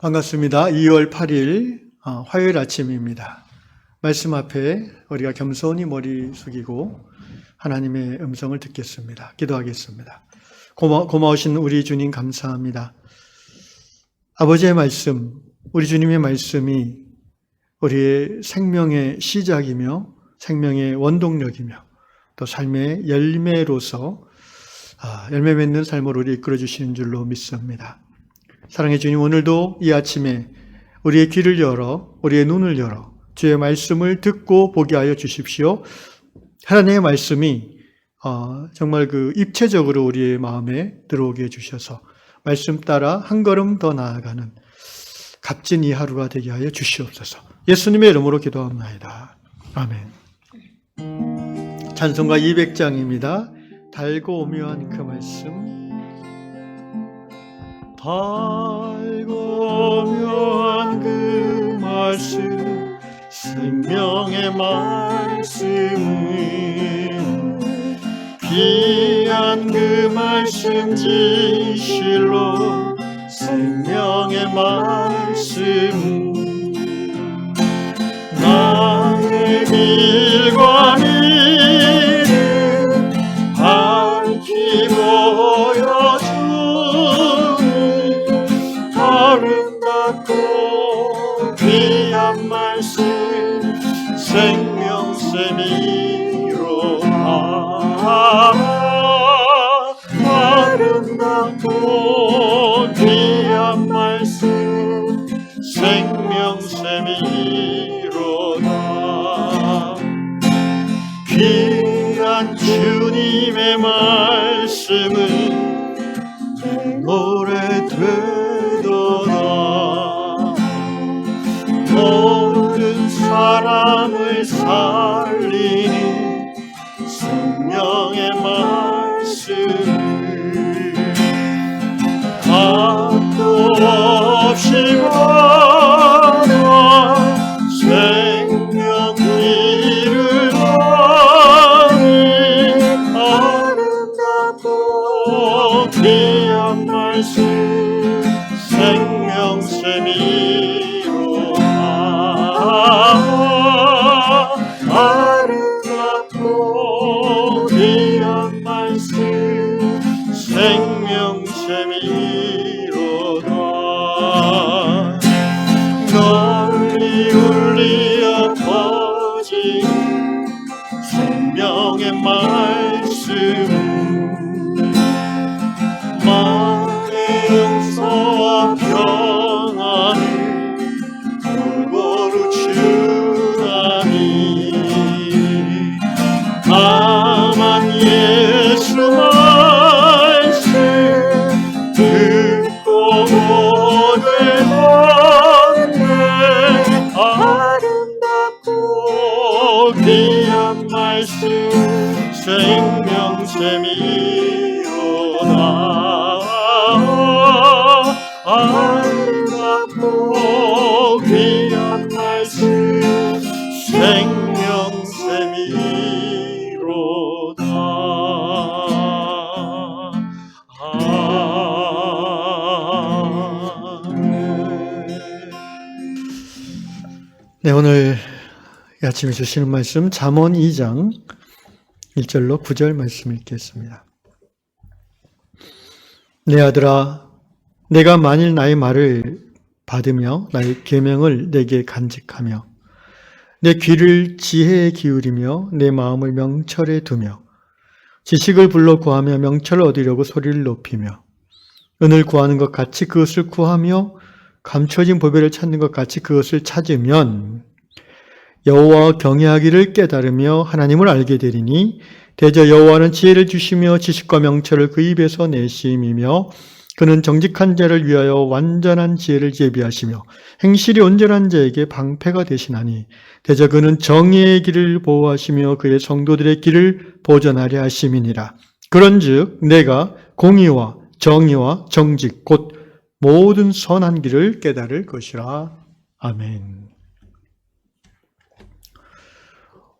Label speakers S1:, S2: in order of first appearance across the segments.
S1: 반갑습니다. 2월 8일 화요일 아침입니다. 말씀 앞에 우리가 겸손히 머리 숙이고 하나님의 음성을 듣겠습니다. 기도하겠습니다. 고마우신 우리 주님 감사합니다. 아버지의 말씀, 우리 주님의 말씀이 우리의 생명의 시작이며 생명의 원동력이며 또 삶의 열매로서 열매 맺는 삶을 우리 이끌어 주시는 줄로 믿습니다. 사랑의 주님, 오늘도 이 아침에 우리의 귀를 열어 우리의 눈을 열어 주의 말씀을 듣고 보게 하여 주십시오. 하나님의 말씀이 정말 입체적으로 우리의 마음에 들어오게 해주셔서 말씀 따라 한 걸음 더 나아가는 값진 이 하루가 되게 하여 주시옵소서. 예수님의 이름으로 기도합니다. 아멘. 찬송가 200장입니다. 달고 오묘한 그 말씀. 달고 오묘한 그 말씀, 생명의 말씀은 귀한 그 말씀 진실로 생명의 말씀 나의 길과 미래 밝히 보여주니 아름답고 귀한 말씀 생명샘이로다 아름답고 귀한 말씀 생명샘이로다 귀한 주님의 말씀은 내 노래 되도다 모든 사람을 살리는 생명의 말씀 값도 없이 받아 생명 길을 가는 아름답고 귀한 말씀 생명샘이로다 아름답고 귀한 말씀 생명샘이로다 널리 울리어 퍼진 생명의 말씀 마음의 용서와 평안을 골고루 주나니 다만 예수 말씀 듣고 보되 받네 아름답고 귀한 말씀 생명샘이로다 아름답고 귀한 말씀 생명샘이로다 네, 오늘 아침에 주시는 말씀 잠언 2장 1절로 9절 말씀 읽겠습니다. 내 아들아, 내가 만일 나의 말을 받으며 나의 계명을 내게 간직하며 내 귀를 지혜에 기울이며 내 마음을 명철에 두며 지식을 불러 구하며 명철을 얻으려고 소리를 높이며 은을 구하는 것 같이 그것을 구하며 감춰진 보배를 찾는 것 같이 그것을 찾으면 여호와와 경외하기를 깨달으며 하나님을 알게 되리니 대저 여호와는 지혜를 주시며 지식과 명철을 그 입에서 내심이며 그는 정직한 자를 위하여 완전한 지혜를 예비하시며 행실이 온전한 자에게 방패가 되시나니 대저 그는 정의의 길을 보호하시며 그의 성도들의 길을 보전하려 하심이니라. 그런즉 내가 공의와 정의와 정직 곧 모든 선한 길을 깨달을 것이라. 아멘.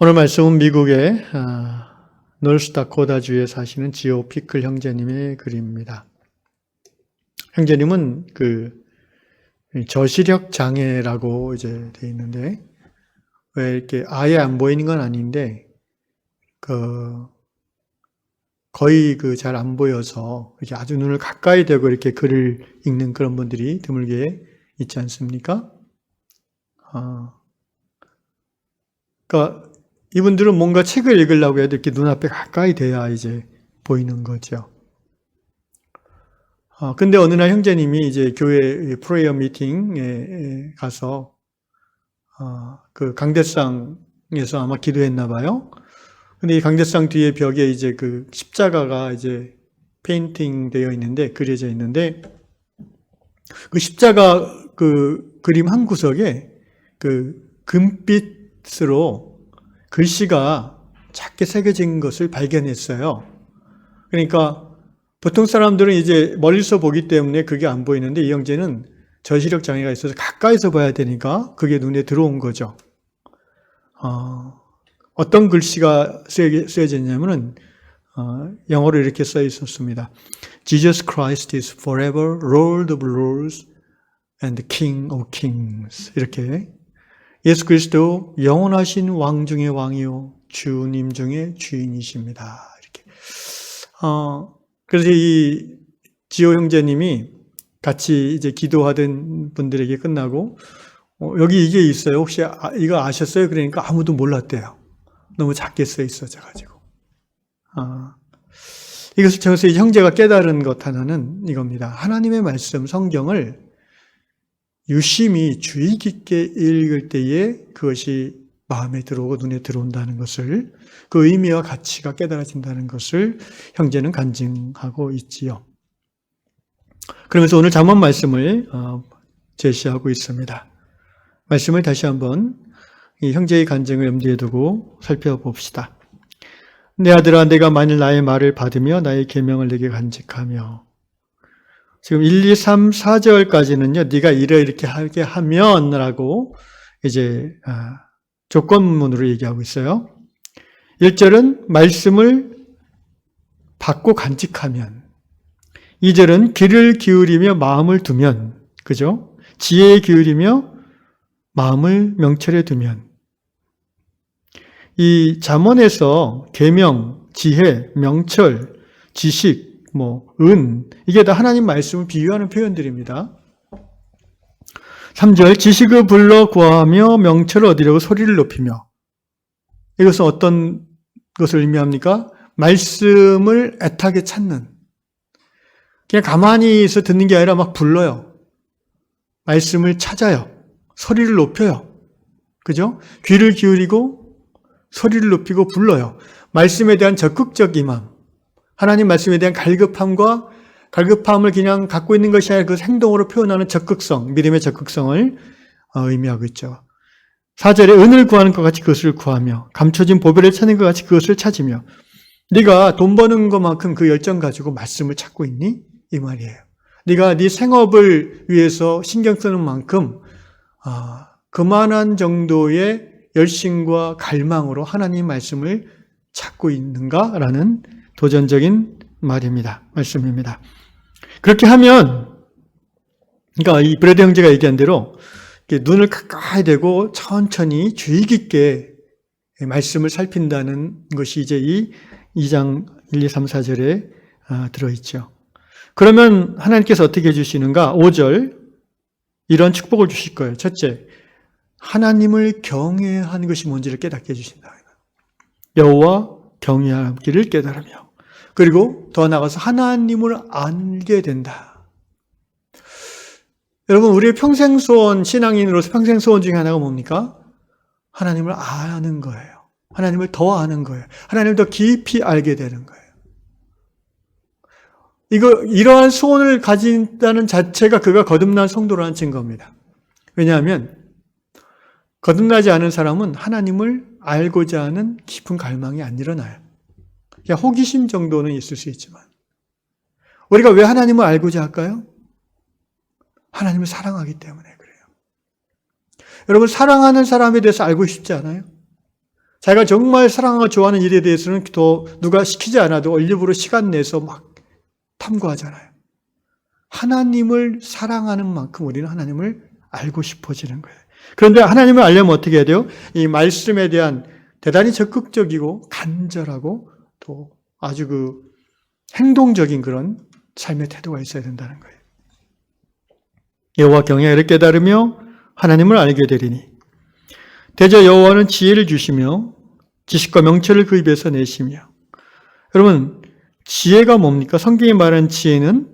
S1: 오늘 말씀은 미국의 노스다코다주에 사시는 지오 피클 형제님의 글입니다. 형제님은 저시력 장애라고 이제 돼 있는데, 왜 이렇게 아예 안 보이는 건 아닌데, 거의 잘 안 보여서 이렇게 아주 눈을 가까이 대고 이렇게 글을 읽는 그런 분들이 드물게 있지 않습니까? 그러니까 이분들은 뭔가 책을 읽으려고 해도 이렇게 눈앞에 가까이 돼야 이제 보이는 거죠. 근데 어느 날 형제님이 이제 교회 프레이어 미팅에 가서 그 강대상에서 아마 기도했나 봐요. 근데 이 강대상 뒤에 벽에 이제 그 십자가가 이제 페인팅 되어 있는데, 그려져 있는데, 그 십자가 그 그림 한 구석에 그 금빛으로 글씨가 작게 새겨진 것을 발견했어요. 그러니까 보통 사람들은 이제 멀리서 보기 때문에 그게 안 보이는데, 이 형제는 저시력 장애가 있어서 가까이서 봐야 되니까 그게 눈에 들어온 거죠. 어떤 글씨가 쓰여졌냐면은 영어로 이렇게 써 있었습니다. Jesus Christ is forever Lord of Lords and King of Kings. 이렇게 예수 그리스도 영원하신 왕 중의 왕이요 주님 중의 주인이십니다. 이렇게. 그래서 이 지호 형제님이 같이 이제 기도하던 분들에게 끝나고 여기 이게 있어요. 혹시 이거 아셨어요? 그러니까 아무도 몰랐대요. 너무 작게 써 있어가지고. 이것을 통해서 형제가 깨달은 것 하나는 이겁니다. 하나님의 말씀, 성경을 유심히 주의 깊게 읽을 때에 그것이 마음에 들어오고 눈에 들어온다는 것을, 그 의미와 가치가 깨달아진다는 것을 형제는 간증하고 있지요. 그러면서 오늘 잠언 말씀을 제시하고 있습니다. 말씀을 다시 한번 이 형제의 간증을 염두에 두고 살펴봅시다. 내 아들아, 내가 만일 나의 말을 받으며 나의 계명을 내게 간직하며. 지금 1, 2, 3, 4절까지는요, 네가 이렇게 하게 하면 라고 이제 조건문으로 얘기하고 있어요. 1절은 말씀을 받고 간직하면, 2절은 귀를 기울이며 마음을 두면, 그죠? 지혜에 기울이며 마음을 명철에 두면. 이 잠언에서 계명, 지혜, 명철, 지식, 은, 이게 다 하나님 말씀을 비유하는 표현들입니다. 3절, 지식을 불러 구하며 명철을 얻으려고 소리를 높이며. 이것은 어떤 것을 의미합니까? 말씀을 애타게 찾는. 그냥 가만히 있어 듣는 게 아니라 막 불러요. 말씀을 찾아요. 소리를 높여요. 그죠? 귀를 기울이고 소리를 높이고 불러요. 말씀에 대한 적극적 임함, 하나님 말씀에 대한 갈급함을 그냥 갖고 있는 것이 아니라 그 행동으로 표현하는 적극성, 믿음의 적극성을 의미하고 있죠. 4절에 은을 구하는 것 같이 그것을 구하며 감춰진 보배를 찾는 것 같이 그것을 찾으며. 네가 돈 버는 것만큼 그 열정 가지고 말씀을 찾고 있니? 이 말이에요. 네가 네 생업을 위해서 신경 쓰는 만큼 그만한 정도의 열심과 갈망으로 하나님 말씀을 찾고 있는가라는 도전적인 말씀입니다. 그렇게 하면, 그러니까 이 브래드 형제가 얘기한 대로 눈을 가까이 대고 천천히 주의 깊게 말씀을 살핀다는 것이 이제 이 2장 1, 2, 3, 4절에 들어있죠. 그러면 하나님께서 어떻게 해주시는가? 5절, 이런 축복을 주실 거예요. 첫째, 하나님을 경외하는 것이 뭔지를 깨닫게 해주신다. 여호와 경외하기를 깨달으며, 그리고 더 나아가서 하나님을 알게 된다. 여러분, 우리의 평생 소원, 신앙인으로서 평생 소원 중에 하나가 뭡니까? 하나님을 아는 거예요. 하나님을 더 아는 거예요. 하나님을 더 깊이 알게 되는 거예요. 이러한 소원을 가진다는 자체가 그가 거듭난 성도라는 증거입니다. 왜냐하면 거듭나지 않은 사람은 하나님을 알고자 하는 깊은 갈망이 안 일어나요. 그냥 호기심 정도는 있을 수 있지만. 우리가 왜 하나님을 알고자 할까요? 하나님을 사랑하기 때문에 그래요. 여러분, 사랑하는 사람에 대해서 알고 싶지 않아요? 자기가 정말 사랑하고 좋아하는 일에 대해서는 더 누가 시키지 않아도 일부러 시간 내서 막 탐구하잖아요. 하나님을 사랑하는 만큼 우리는 하나님을 알고 싶어지는 거예요. 그런데 하나님을 알려면 어떻게 해야 돼요? 이 말씀에 대한 대단히 적극적이고 간절하고 또 아주 행동적인 그런 삶의 태도가 있어야 된다는 거예요. 여호와 경외를 깨달으며 하나님을 알게 되리니 대저 여호와는 지혜를 주시며 지식과 명철을 그 입에서 내시며. 여러분, 지혜가 뭡니까? 성경이 말하는 지혜는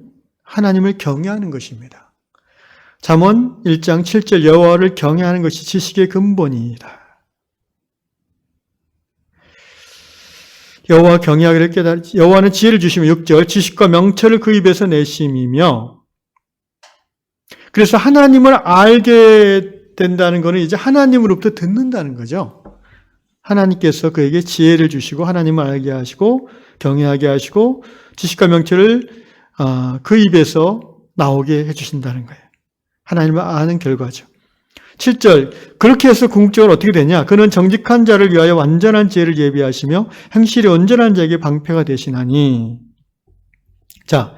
S1: 하나님을 경외하는 것입니다. 잠언 1장 7절 여호와를 경외하는 것이 지식의 근본이다. 여호와 경외하기를 깨달지 여호와는 지혜를 주시며 6절 지식과 명철을 그 입에서 내심이며. 그래서 하나님을 알게 된다는 것은 이제 하나님으로부터 듣는다는 거죠. 하나님께서 그에게 지혜를 주시고 하나님을 알게 하시고 경외하게 하시고 지식과 명철을 그 입에서 나오게 해주신다는 거예요. 하나님을 아는 결과죠. 7절 그렇게 해서 궁극적으로 어떻게 되냐? 그는 정직한 자를 위하여 완전한 지혜를 예비하시며 행실이 온전한 자에게 방패가 되시나니. 자,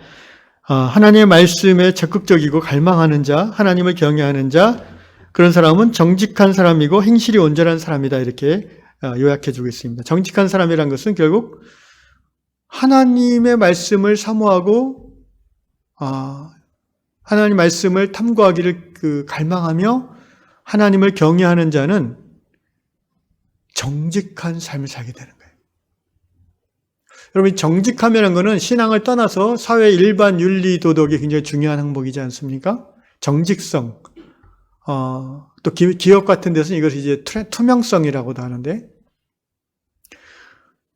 S1: 하나님의 말씀에 적극적이고 갈망하는 자, 하나님을 경외하는 자, 그런 사람은 정직한 사람이고 행실이 온전한 사람이다. 이렇게 요약해 주고 있습니다. 정직한 사람이란 것은 결국 하나님의 말씀을 사모하고 하나님 말씀을 탐구하기를 갈망하며 하나님을 경외하는 자는 정직한 삶을 살게 되는 거예요. 여러분, 정직함이라는 것은 신앙을 떠나서 사회 일반 윤리 도덕이 굉장히 중요한 항목이지 않습니까? 정직성. 또 기업 같은 데서는 이것을 이제 투명성이라고도 하는데,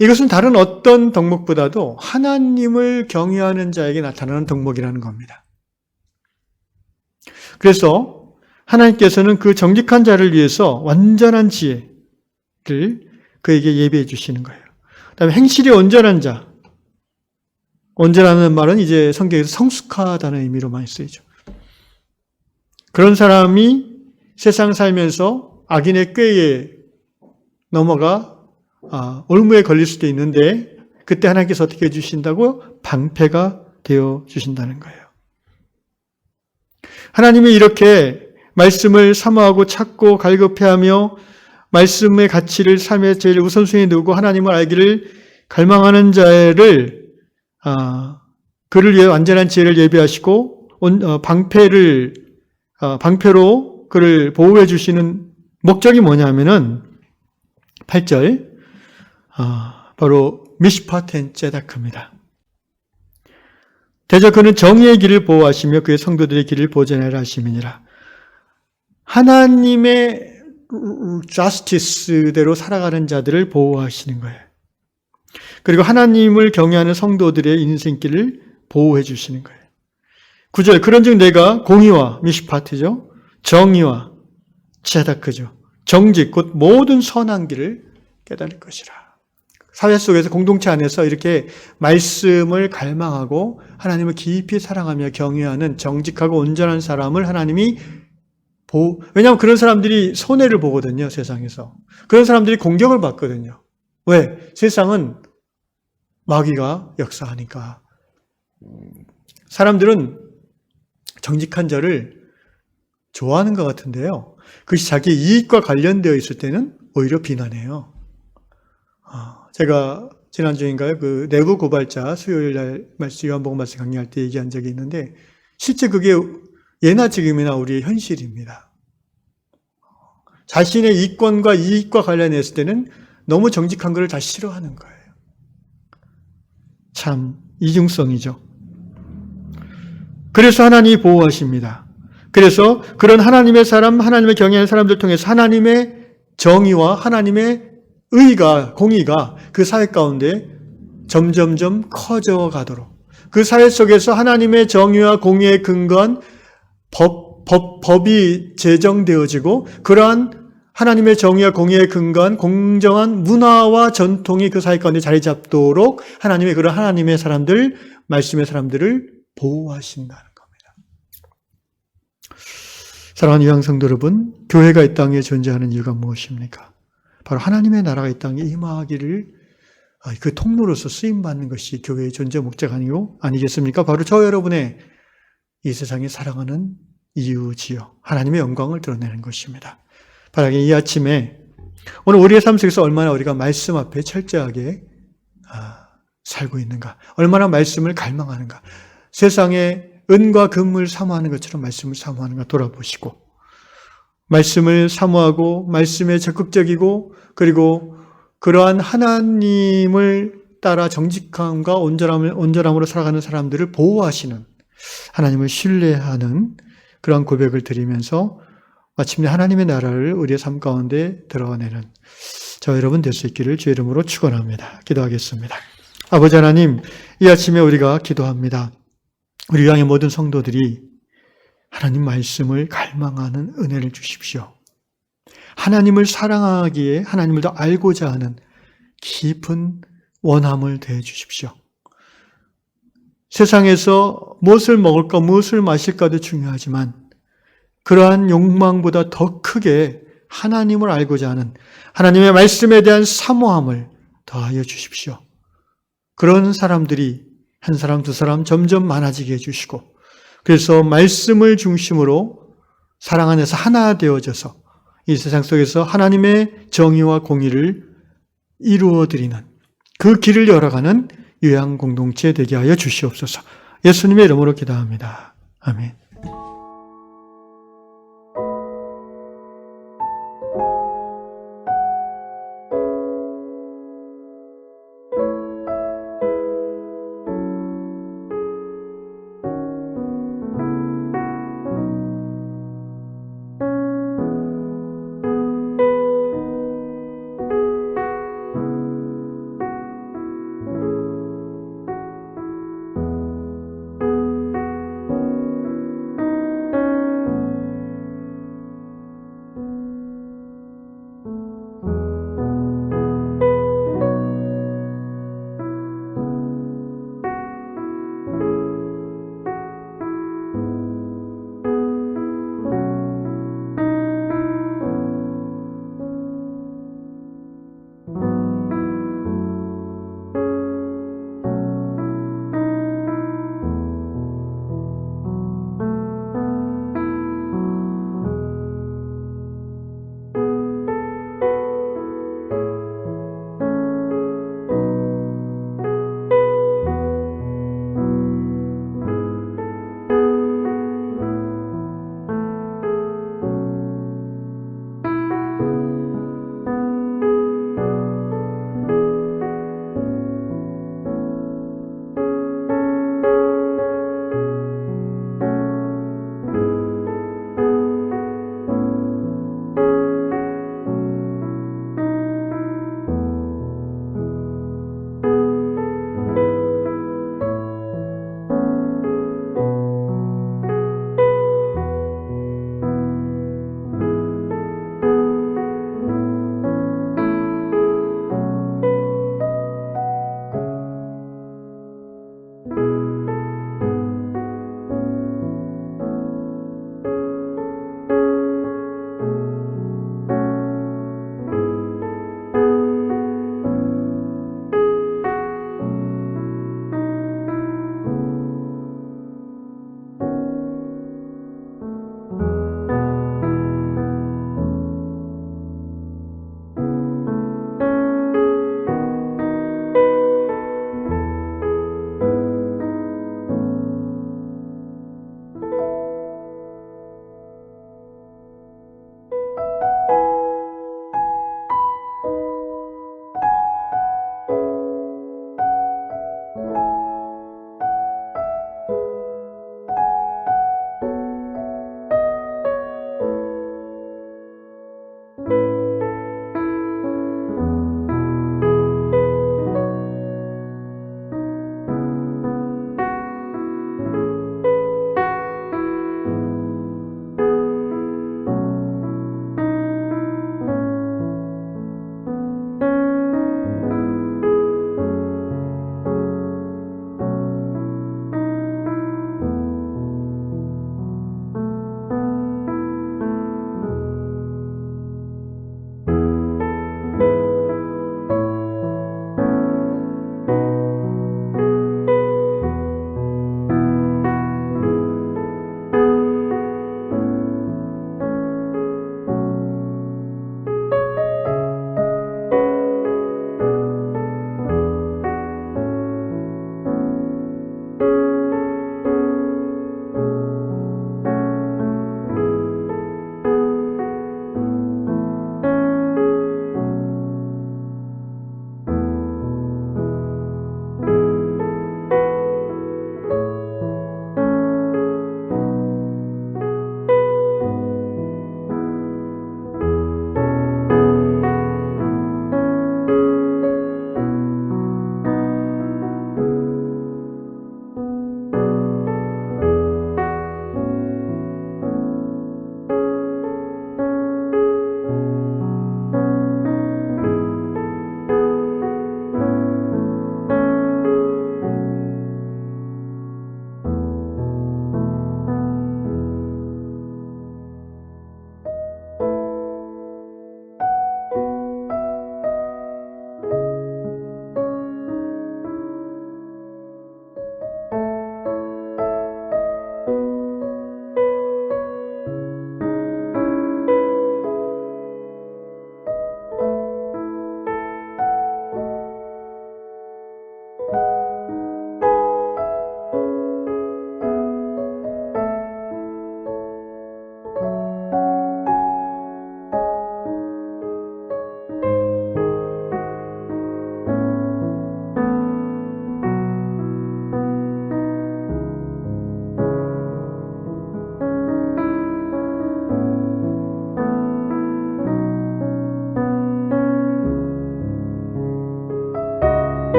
S1: 이것은 다른 어떤 덕목보다도 하나님을 경외하는 자에게 나타나는 덕목이라는 겁니다. 그래서 하나님께서는 그 정직한 자를 위해서 완전한 지혜를 그에게 예비해 주시는 거예요. 그다음에 행실이 온전한 자. 온전하는 말은 이제 성경에서 성숙하다는 의미로 많이 쓰이죠. 그런 사람이 세상 살면서 악인의 꾀에 넘어가 올무에 걸릴 수도 있는데 그때 하나님께서 어떻게 해주신다고? 방패가 되어 주신다는 거예요. 하나님이 이렇게 말씀을 사모하고 찾고 갈급해하며 말씀의 가치를 삶의 제일 우선순위에 두고 하나님을 알기를 갈망하는 자를 그를 위해 완전한 지혜를 예비하시고 방패로 그를 보호해 주시는 목적이 뭐냐면은 8절 바로 미시파텐 제다크입니다. 대저 그는 정의의 길을 보호하시며 그의 성도들의 길을 보전하라 하심이니라. 하나님의 justice대로 살아가는 자들을 보호하시는 거예요. 그리고 하나님을 경외하는 성도들의 인생길을 보호해 주시는 거예요. 9절 그런즉 내가 공의와 미시파트죠. 정의와 제다크죠. 정직 곧 모든 선한 길을 깨달을 것이라. 사회 속에서 공동체 안에서 이렇게 말씀을 갈망하고 하나님을 깊이 사랑하며 경외하는 정직하고 온전한 사람을 하나님이 왜냐하면 그런 사람들이 손해를 보거든요, 세상에서. 그런 사람들이 공격을 받거든요. 왜? 세상은 마귀가 역사하니까. 사람들은 정직한 자를 좋아하는 것 같은데요. 그것이 자기 이익과 관련되어 있을 때는 오히려 비난해요. 제가 지난주인가요? 그 내부 고발자 수요일 날 요한복음 말씀 강의할 때 얘기한 적이 있는데 실제 그게 예나 지금이나 우리의 현실입니다. 자신의 이권과 이익과 관련했을 때는 너무 정직한 것을 다 싫어하는 거예요. 참 이중성이죠. 그래서 하나님이 보호하십니다. 그래서 그런 하나님의 사람, 하나님의 경외하는 사람들 통해서 하나님의 정의와 하나님의 의가, 공의가 그 사회 가운데 점점점 커져 가도록 그 사회 속에서 하나님의 정의와 공의에 근거한 법이 제정되어지고 그러한 하나님의 정의와 공의에 근거한 공정한 문화와 전통이 그 사회 가운데 자리 잡도록 하나님의 그런 하나님의 사람들, 말씀의 사람들을 보호하신다는 겁니다. 사랑하는 유양 성도 여러분, 교회가 이 땅에 존재하는 이유가 무엇입니까? 바로 하나님의 나라가 이 땅에 임하기를 그 통로로서 쓰임받는 것이 교회의 존재 목적 아니겠습니까? 바로 저 여러분의 이 세상에 살아가는 이유지요. 하나님의 영광을 드러내는 것입니다. 바라기 이 아침에 오늘 우리의 삶 속에서 얼마나 우리가 말씀 앞에 철저하게 살고 있는가, 얼마나 말씀을 갈망하는가, 세상에 은과 금을 사모하는 것처럼 말씀을 사모하는가 돌아보시고, 말씀을 사모하고 말씀에 적극적이고, 그리고 그러한 하나님을 따라 정직함과 온전함으로 살아가는 사람들을 보호하시는, 하나님을 신뢰하는 그러한 고백을 드리면서 마침내 하나님의 나라를 우리의 삶 가운데 드러내는 저와 여러분 될 수 있기를 주의 이름으로 축원합니다. 기도하겠습니다. 아버지 하나님, 이 아침에 우리가 기도합니다. 우리 향의 모든 성도들이 하나님 말씀을 갈망하는 은혜를 주십시오. 하나님을 사랑하기에 하나님을 더 알고자 하는 깊은 원함을 더해 주십시오. 세상에서 무엇을 먹을까, 무엇을 마실까도 중요하지만 그러한 욕망보다 더 크게 하나님을 알고자 하는 하나님의 말씀에 대한 사모함을 더하여 주십시오. 그런 사람들이 한 사람, 두 사람 점점 많아지게 해주시고, 그래서 말씀을 중심으로 사랑 안에서 하나 되어져서 이 세상 속에서 하나님의 정의와 공의를 이루어드리는 그 길을 열어가는 요양 공동체 되게 하여 주시옵소서. 예수님의 이름으로 기도합니다. 아멘.